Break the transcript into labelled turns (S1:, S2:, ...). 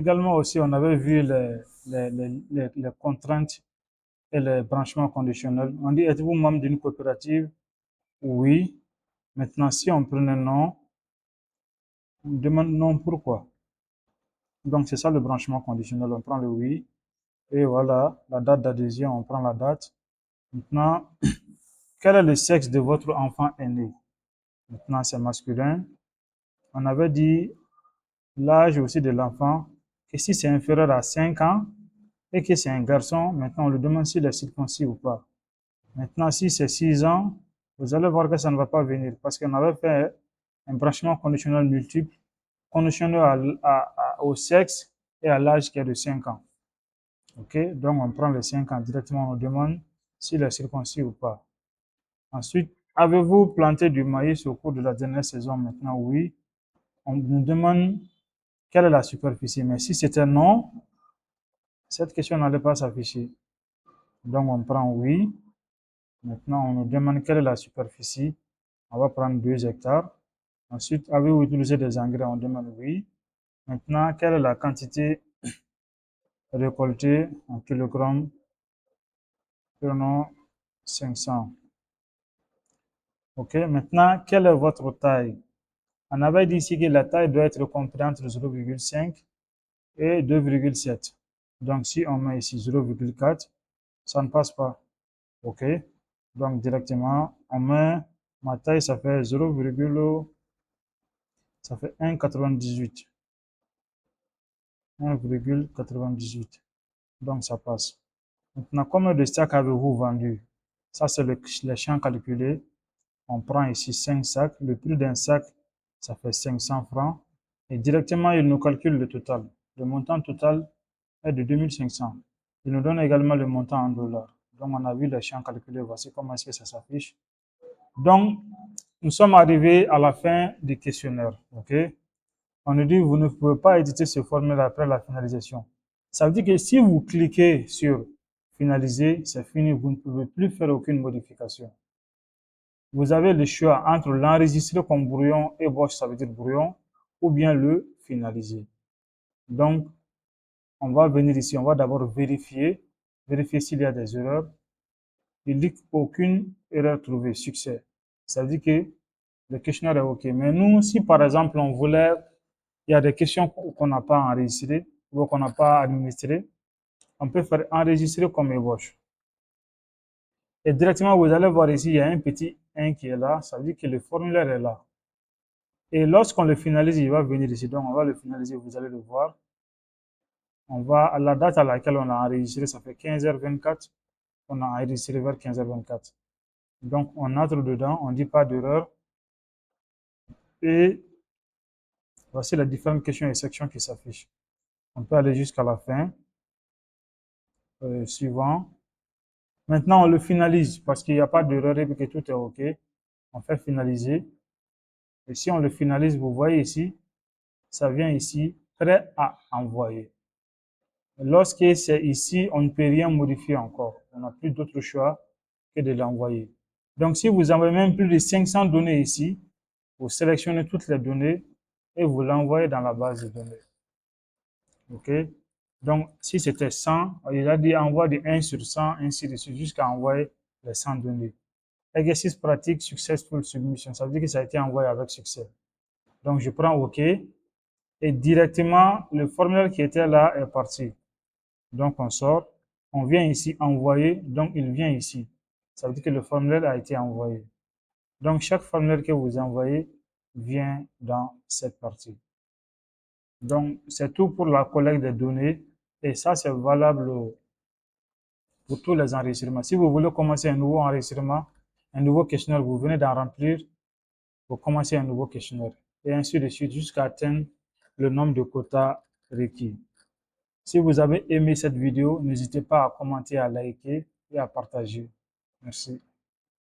S1: Également aussi, on avait vu les contraintes et les branchements conditionnels. On dit, êtes-vous membre d'une coopérative? Oui. Maintenant, si on prenait non, on demande non pourquoi. Donc, c'est ça le branchement conditionnel. On prend le oui. Et voilà, la date d'adhésion, on prend la date. Maintenant, quel est le sexe de votre enfant aîné? Maintenant, c'est masculin. On avait dit l'âge aussi de l'enfant, que si c'est inférieur à 5 ans et que c'est un garçon, maintenant on lui demande s'il est circoncis ou pas. Maintenant, si c'est 6 ans, vous allez voir que ça ne va pas venir parce qu'on avait fait un branchement conditionnel multiple, conditionné au sexe et à l'âge qui est de 5 ans. Ok, donc on prend les 5 ans directement, on demande s'il est circoncis ou pas. Ensuite, avez-vous planté du maïs au cours de la dernière saison? Maintenant, oui. On nous demande quelle est la superficie. Mais si c'était non, cette question n'allait pas s'afficher. Donc on prend oui. Maintenant, on nous demande quelle est la superficie. On va prendre 2 hectares. Ensuite, avez-vous utilisé des engrais? On demande oui. Maintenant, quelle est la quantité récoltée en kilogrammes? Prenons 500. Ok, maintenant, quelle est votre taille? On avait dit ici que la taille doit être comprise entre 0,5 et 2,7. Donc, si on met ici 0,4, ça ne passe pas. Ok, donc directement, on met ma taille, ça fait 0, ça fait 1,98. 1,98. Donc, ça passe. Maintenant, combien de sacs avez-vous vendu? Ça, c'est les champs calculés. On prend ici 5 sacs. Le prix d'un sac, ça fait 500 francs. Et directement, il nous calcule le total. Le montant total est de 2500. Il nous donne également le montant en dollars. Donc, on a vu les champs calculés. Voici comment est-ce que ça s'affiche. Donc, nous sommes arrivés à la fin du questionnaire. OK? On nous dit, vous ne pouvez pas éditer ce formulaire après la finalisation. Ça veut dire que si vous cliquez sur finaliser, c'est fini. Vous ne pouvez plus faire aucune modification. Vous avez le choix entre l'enregistrer comme brouillon, ébauche, ça veut dire brouillon, ou bien le finaliser. Donc, on va venir ici, on va d'abord vérifier s'il y a des erreurs. Il dit aucune erreur trouvée, succès. Ça veut dire que le questionnaire est OK. Mais nous, si par exemple on voulait, il y a des questions qu'on n'a pas enregistrées ou qu'on n'a pas administrées, on peut faire enregistrer comme ébauche. Et directement, vous allez voir ici, il y a un petit 1 qui est là, ça veut dire que le formulaire est là. Et lorsqu'on le finalise, il va venir ici. Donc, on va le finaliser, vous allez le voir. On va à la date à laquelle on a enregistré, ça fait 15h24. On a enregistré vers 15h24. Donc, on entre dedans, on dit pas d'erreur. Et voici les différentes questions et sections qui s'affichent. On peut aller jusqu'à la fin. Suivant. Maintenant, on le finalise parce qu'il n'y a pas d'erreur et que tout est OK. On fait finaliser. Et si on le finalise, vous voyez ici, ça vient ici, prêt à envoyer. Lorsque c'est ici, on ne peut rien modifier encore. On n'a plus d'autre choix que de l'envoyer. Donc, si vous envoyez même plus de 500 données ici, vous sélectionnez toutes les données et vous l'envoyez dans la base de données. OK? Donc, si c'était 100, il a dit envoie de 1 sur 100, ainsi de suite, jusqu'à envoyer les 100 données. Exercice pratique, successful submission. Ça veut dire que ça a été envoyé avec succès. Donc, je prends OK et directement, le formulaire qui était là est parti. Donc, on sort, on vient ici envoyer, donc il vient ici. Ça veut dire que le formulaire a été envoyé. Donc, chaque formulaire que vous envoyez vient dans cette partie. Donc, c'est tout pour la collecte des données et ça, c'est valable pour tous les enregistrements. Si vous voulez commencer un nouveau enregistrement, un nouveau questionnaire, vous venez d'en remplir, vous commencez un nouveau questionnaire et ainsi de suite jusqu'à atteindre le nombre de quotas requis. Si vous avez aimé cette vidéo, n'hésitez pas à commenter, à liker et à partager. Merci.